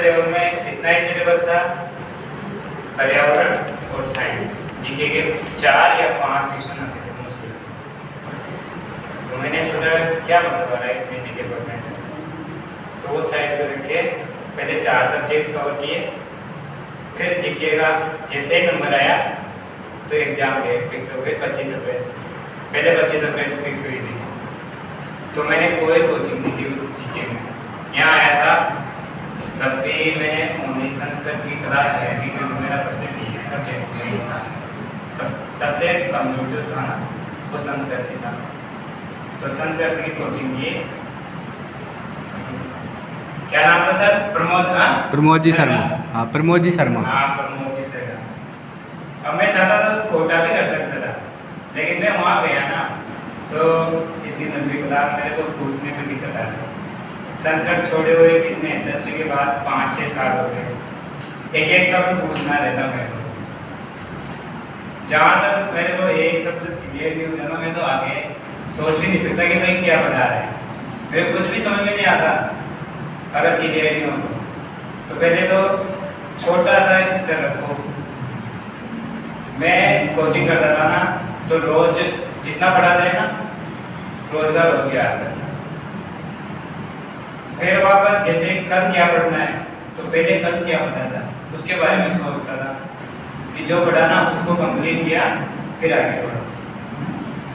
Level में इतना ही syllabus था, पर्यावरण और साइंस जीके के 4 या 5 क्वेश्चन आते थे मुश्किल से। तो मैंने सोचा क्या मतलब आ रहा है इतने जीके पढ़ने में, तो वो साइड पर रख के पहले 4 सब्जेक्ट कवर किए, फिर जीके का जैसे ही नंबर आया तो एग्जाम डेट फिक्स हो गई 25 अप्रैल। पहले 25 अप्रैल को फिक्स हुई थी, तो मैंने कोई कोचिंग नहीं की जीके में। यहाँ आया था तब भी मैंने ओनली संस्कृत की क्लास है, क्योंकि मेरा सबसे वीक सब्जेक्ट यही था। सबसे कमजोर जो था ना वो संस्कृत ही था, तो संस्कृत की कोचिंग की। क्या नाम था सर? प्रमोद। हाँ, प्रमोद जी शर्मा। हाँ, प्रमोद जी शर्मा। हाँ, प्रमोद जी शर्मा। अब मैं चाहता था तो कोटा भी कर सकता था, लेकिन मैं वहाँ गया ना तो इतनी लंबी क्लास मेरे को पूछने में दिक्कत आ गई। संस्कृत छोड़े हुए कितने 10वीं के बाद 5-6 साल हो गए, एक शब्द पूछना रहता मेरे को। जहाँ तक मेरे को एक शब्द क्लियर नहीं हो जाना, मैं तो आगे सोच भी नहीं सकता कि भाई क्या पढ़ा रहे हैं। मेरे को कुछ भी समझ में नहीं आता अगर क्लियर नहीं हो तो पहले तो छोटा सा स्तर रखो। मैं कोचिंग करता था ना, तो रोज जितना पढ़ाते हैं ना रोज का रोज याद करता। फिर वापस जैसे कल क्या पढ़ना है, तो पहले कल क्या पढ़ा था उसके बारे में सोचता था कि जो पढ़ा ना उसको कंप्लीट किया, फिर आगे पढ़ा।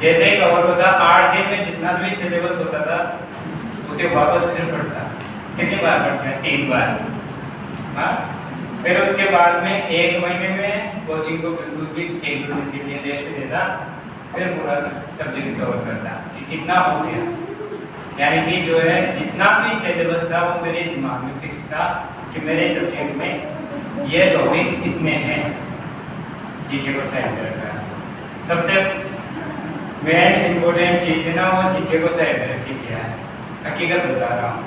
जैसे ही कवर होता 8 दिन में जितना भी सिलेबस होता था उसे वापस फिर पढ़ता। कितनी बार पढ़ते हैं? 3 बार। हाँ, फिर उसके बाद में 1 महीने में कोचिंग को बिल्कुल भी 1-2 दिन के लिए रेस्ट देता, फिर पूरा सब्जेक्ट कवर करता कि कितना हो गया। यानी कि जो है जितना भी सिलेबस था वो मेरे दिमाग में फिक्स था कि मेरे सब्जेक्ट में ये टॉपिक इतने हैं, जीके को साइड में रखा है। सबसे मेन इम्पोर्टेंट चीज़ है ना वो जीके को साइड में रखी किया है। हकीकत बता रहा हूँ,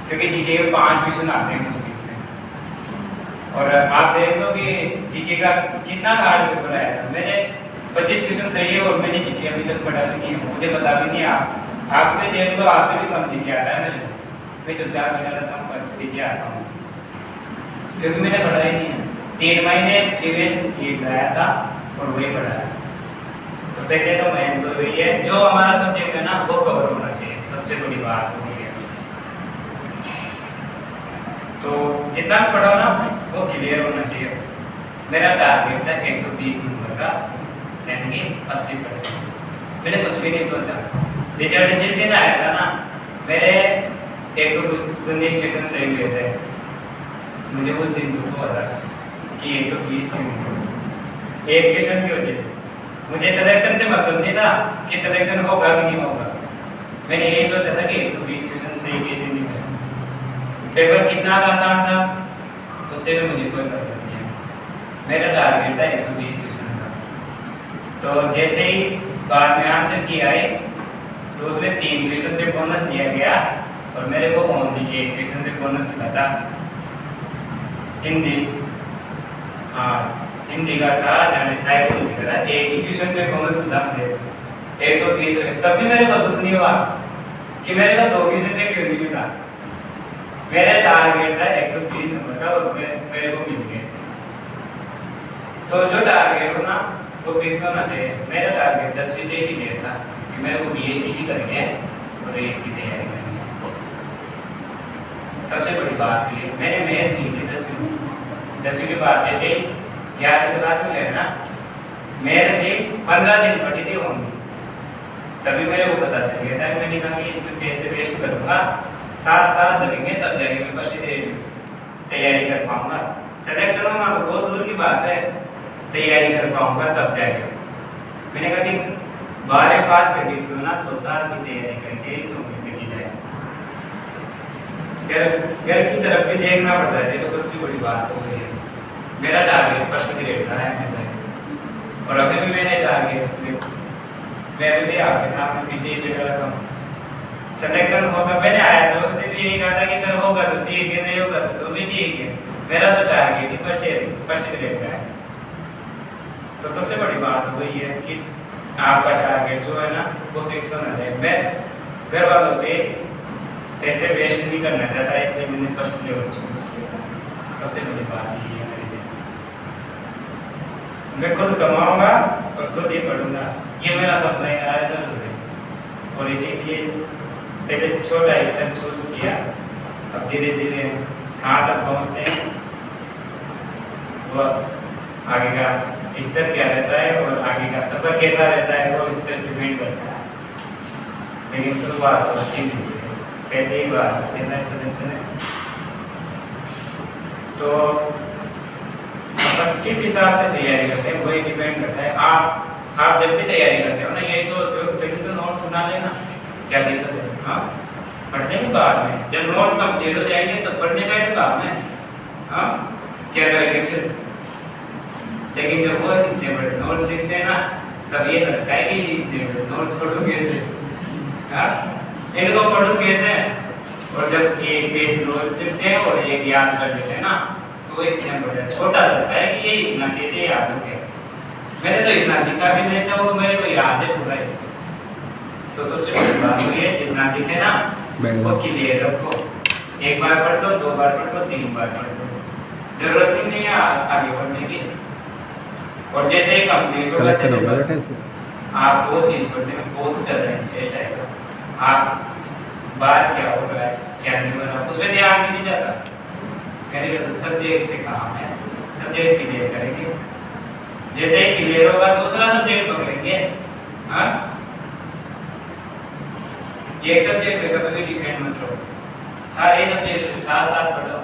क्योंकि जीके के 5 क्वेश्चन आते हैं मुश्किल से। और आप देख लो कि जीके का कितना हार्ड पेपर आया था। मैंने 25 क्वेश्चन सही है और मैंने जीके अभी तक पढ़ा भी नहीं है, मुझे पता भी नहीं। आप भी देख लो, आपसे भी कम जीके आता है मेरे। मैं चुपचाप बैठा रहता हूँ पर पीछे आता हूँ, क्योंकि मैंने पढ़ा ही नहीं है। 3 महीने प्रीवियस ईयर लाया था और वही पढ़ा है। तो पहले तो मैं तो यही है, जो हमारा सब्जेक्ट है ना वो कवर होना चाहिए, सबसे बड़ी बात वही है। तो जितना भी पढ़ो ना वो क्लियर होना चाहिए। मेरा टारगेट था 120 नंबर का, यानी कि 80%। मैंने कुछ भी नहीं सोचा। रिजल्ट जिस दिन आया था ना मेरे 119 क्वेश्चन सही हुए थे। मुझे उस दिन दुख हुआ था कि 120 क्यों, एक क्वेश्चन की वजह से। मुझे सिलेक्शन से मतलब नहीं था कि सिलेक्शन होगा कि नहीं होगा। मैंने यही सोचा था कि 120 क्वेश्चन सही कैसे नहीं हुए। पेपर कितना आसान था उससे भी मुझे कोई मतलब नहीं है। मेरा टारगेट था 120 क्वेश्चन का। तो जैसे ही बाद में आंसर की आए तो उसमें 3 क्वेश्चन पे बोनस दिया गया और मेरे को ओनली 1 क्वेश्चन पे बोनस मिला था। हिंदी, हाँ हिंदी का था, साइकोलॉजी का था। एक ही क्वेश्चन पे बोनस मिला मुझे 120। तब भी मेरे को दुख नहीं हुआ कि मेरे को 2 क्वेश्चन पे क्यों नहीं मिला। मेरा टारगेट था 120 नंबर का और मेरे को मिल गए। तो जो टारगेट हो ना वो फिक्स होना चाहिए। मेरा टारगेट 10वीं से ही क्लियर था कि मेरे को बीएससी करेंगे और रेट की तैयारी करेंगे। सबसे बड़ी बात थी मैंने मेहनत की थी 10वीं के बाद। जैसे 11वीं क्लास में गए ना, मेहनत भी 15 दिन पढ़ी थी होंगी, तभी मेरे को पता चल गया था। मैंने कहा कि इसमें पैसे वेस्ट करूँगा, 7 साल लगेंगे तब जाके मैं फर्स्ट ग्रेड तैयारी कर पाऊँगा। सिलेक्शन होना तो बहुत दूर की बात है, तैयारी कर पाऊँगा तब जाके। मैंने कहा कि 12 पास करके क्यों ना 2 साल की तैयारी करके नौकरी मिल जाए। घर की तरफ भी देखना पड़ता है। देखो सबसे बड़ी बात हो गई है, मेरा टारगेट फर्स्ट ग्रेड का है हमेशा, और अभी भी मेरे टारगेट मैं अभी भी आपके सामने पीछे ही बैठा रहता हूँ। सिलेक्शन होगा, मैंने आया था उस दिन यही कहा था कि सर होगा तो ठीक है, नहीं होगा तो भी ठीक है। मेरा तो टारगेट ही फर्स्ट ग्रेड का है। तो सबसे बड़ी बात वही है कि आपका टारगेट जो है ना वो फिक्स होना चाहिए। मैं घर वालों पे पैसे वेस्ट नहीं करना चाहता, इसलिए मैंने फर्स्ट लेवल चूज किया। सबसे बड़ी बात ये है मेरे लिए। मैं खुद कमाऊंगा और खुद ही पढ़ूंगा, ये मेरा सपना है आज जरूर से। और इसीलिए पहले छोटा स्तर चूज किया, अब धीरे धीरे कहाँ तक पहुँचते हैं वो आगे का स्तर क्या रहता है और आगे का सफर कैसा रहता है वो इस पर डिपेंड करता है। लेकिन शुरुआत तो अच्छी नहीं है, पहले ही बार पहला सेमेस्टर है तो अपन किस हिसाब से तैयारी करते हैं वही डिपेंड करता है। आप जब भी तैयारी करते हो ना यही सोचते हो पहले तो नोट्स बना लेना, क्या दिक्कत है? हाँ, पढ़ने के बाद में जब नोट्स कंप्लीट हो जाएंगे तो पढ़ने का ही काम है। हाँ, क्या करेंगे फिर? लेकिन जब वो इतने बड़े नोट्स दिखते हैं ना तब ये लगता है कि इतने बड़े नोट्स पढ़ूं कैसे? हाँ, इनको पढ़ूं कैसे? और जब एक पेज रोज दिखते हैं और एक याद कर लेते हैं ना तो वो इतना बड़ा छोटा लगता है कि ये इतना कैसे याद हो गया। मैंने तो इतना लिखा भी नहीं था, वो मेरे को याद है पूरा ही। तो सबसे बड़ी बात ये है जितना दिखे ना वो क्लियर रखो, एक बार पढ़ लो, 2 बार पढ़ लो, 3 बार पढ़ लो, जरूरत ही नहीं है आगे बढ़ने की। और जैसे ही कंप्लीट होगा आप वो चीज पढ़ने में बहुत ज़्यादा इंटरेस्ट आएगा। आप बाहर क्या हो रहा है क्या नहीं हो रहा उसमें ध्यान भी नहीं जाता। मेरे को सब्जेक्ट से काम है, सब्जेक्ट क्लियर करेंगे, जैसे ही क्लियर होगा दूसरा सब्जेक्ट पकड़ेंगे। हाँ, एक सब्जेक्ट पे कभी भी डिपेंड मत रहो, सारे सब्जेक्ट साथ साथ पढ़ो।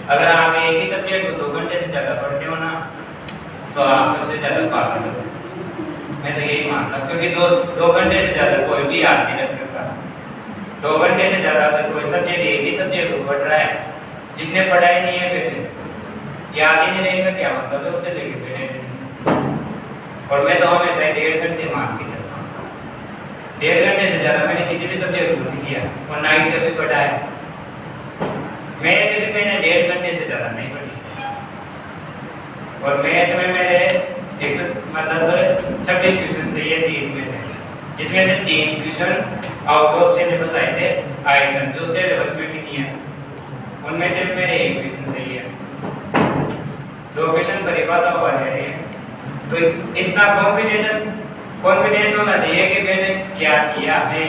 अगर आप एक ही सब्जेक्ट को 2 घंटे से ज़्यादा पढ़ते हो ना तो आप सबसे ज़्यादा पागल हो। मैं तो यही मानता हूँ क्योंकि 2 घंटे से ज़्यादा कोई भी याद नहीं रख सकता। 2 घंटे से ज़्यादा अगर कोई सब्जेक्ट एक ही सब्जेक्ट को पढ़ रहा है, जिसने पढ़ा ही नहीं है फिर याद ही नहीं रहेगा, क्या मतलब है उसे लेके बैठे। और मैं तो हमेशा 1.5 घंटे मान के चलता हूँ, 1.5 घंटे से ज़्यादा मैंने किसी भी सब्जेक्ट को नहीं किया। और नाइट का भी पढ़ा है मैथ भी, मैंने 1.5 घंटे से ज़्यादा नहीं पढ़ी। और मैथ में मेरे 26 क्वेश्चन से ये 30 में से, जिसमें से 3 क्वेश्चन आउट ऑफ सिलेबस आए थे, आयतन जो सिलेबस में भी नहीं है, उनमें से मेरे 1 क्वेश्चन सही है, 2 क्वेश्चन परिभाषा वाले हैं। तो इतना कॉन्फिडेंस होना चाहिए कि मैंने क्या किया है,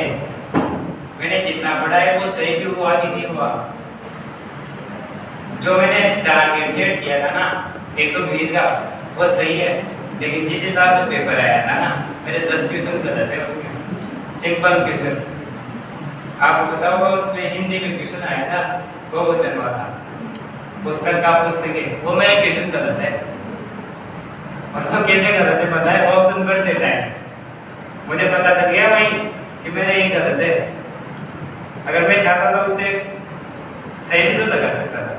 मैंने जितना पढ़ा है वो सही भी हुआ कि नहीं हुआ। जो मैंने टारगेट सेट किया था ना 120 का वो सही है, लेकिन जिस हिसाब से पेपर आया था ना मेरे 10 क्वेश्चन गलत है उसमें, सिंपल क्वेश्चन। आपको बताओ उसमें हिंदी में क्वेश्चन आया था बहुवचन वाला, पुस्तक का पुस्तकें, वो मेरे क्वेश्चन गलत है। और वो कैसे गलत है पता है? ऑप्शन भरते टाइम मुझे पता चल गया भाई कि मेरा ये गलत है। अगर मैं चाहता था उसे सही भी तो लगा सकता था,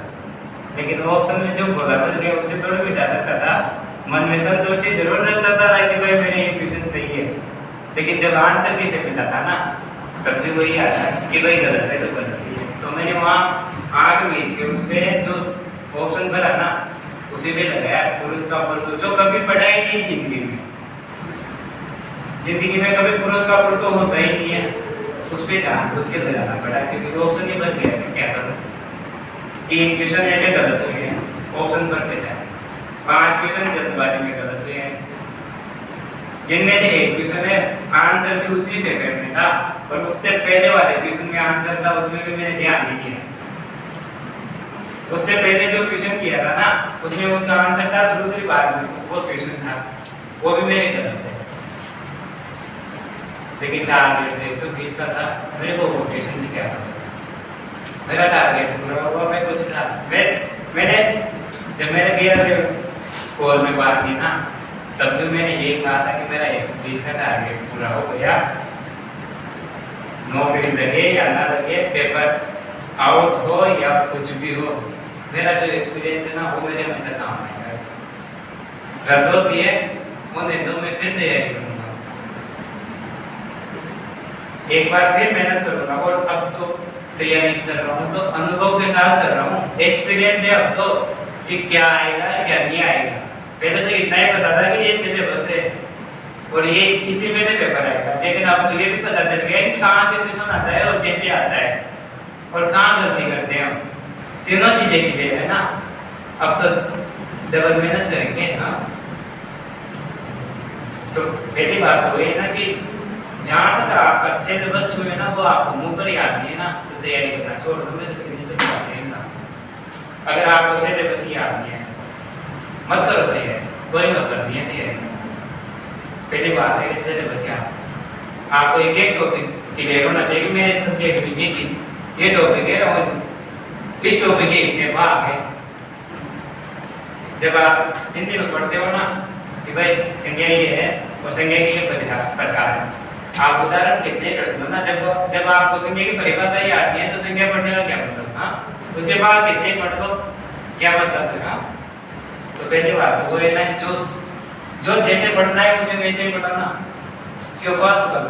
लेकिन ऑप्शन में जो बोला बदल गया उसे थोड़ा मिटा सकता था। मन में संतुष्टि जरूर रख सकता था कि भाई मेरे ये क्वेश्चन सही है, लेकिन जब आंसर कैसे मिला था ना तब भी वही आया कि भाई गलत है तो गलत है। तो मैंने वहाँ आग बीच के उसमें जो ऑप्शन भरा ना उसी पे लगाया पुरुष का पुरुष, जो कभी पढ़ा ही नहीं जिंदगी में कभी पुरुष का पुरुष होता ही नहीं है, उस पे ध्यान उसके लगाना पड़ा क्योंकि ऑप्शन ही बन गया। क्या करूँ, 3 क्वेश्चन ऐसे गलत हुए हैं ऑप्शन भरते टाइम, 5 क्वेश्चन जल्दबाजी में गलत हुए हैं, जिनमें से 1 क्वेश्चन है आंसर भी उसी पेपर में था और उससे पहले वाले क्वेश्चन में आंसर था, उसमें भी मैंने ध्यान नहीं दिया। उससे पहले जो क्वेश्चन किया था ना उसमें उसका आंसर था दूसरी बार में वो क्वेश्चन था, वो भी मेरे गलत है। लेकिन टारगेट 120 का था, मेरे को वो क्वेश्चन से क्या था, मेरा टारगेट पूरा हुआ। मैं कुछ था मैंने जब मेरे भैया से कॉल में बात की ना तब भी मैंने ये कहा था कि मेरा 120 का टारगेट पूरा हो गया, नौकरी लगे या ना लगे, पेपर आउट हो या कुछ भी हो, मेरा जो एक्सपीरियंस है ना वो मेरे हमेशा काम आएगा। रद्द होती है उन्हें तो मैं फिर तैयारी करूँगा, एक बार फिर मेहनत करूँगा। और अब तो तैयारी कर रहा हूँ तो अनुभव के साथ कर रहा हूँ, एक्सपीरियंस है अब तो कि क्या आएगा क्या नहीं आएगा। पहले तो इतना ही पता था कि ये सिलेबस है और ये इसी में से पेपर आएगा, लेकिन अब तो ये भी पता चल गया कि कहाँ से क्वेश्चन आता है और कैसे आता है और कहाँ गलती करते हैं हम। तीनों चीजें क्लियर है ना, अब तो डबल मेहनत करेंगे हाँ। तो पहली बात तो ये ना कि जहाँ तक आपका सिलेबस जो है ना वो आपको मुंह पर याद नहीं है ना, तो तैयारी करना छोड़ दो, मैं तो सीधे से बात है ना। अगर आपको सिलेबस ही याद नहीं है मत करो तैयारी, कोई मत कर दिया तैयारी। पहली बात है कि सिलेबस याद, आपको एक एक टॉपिक क्लियर होना चाहिए कि मेरे सब्जेक्ट में ये टॉपिक है और इस टॉपिक के इतने भाग है। जब आप हिंदी में पढ़ते हो ना कि भाई संज्ञा ये है और संज्ञा के ये प्रकार है, आप उदाहरण कितने करते हो ना, जब आपको संज्ञा की परिभाषा ही आती है तो संज्ञा पढ़ने का क्या मतलब हाँ, उसके बाद कितने पढ़ लो क्या मतलब है हाँ। तो पहली बात वो है ना जो जैसे पढ़ना है उसे वैसे ही पढ़ना, क्यों बात कर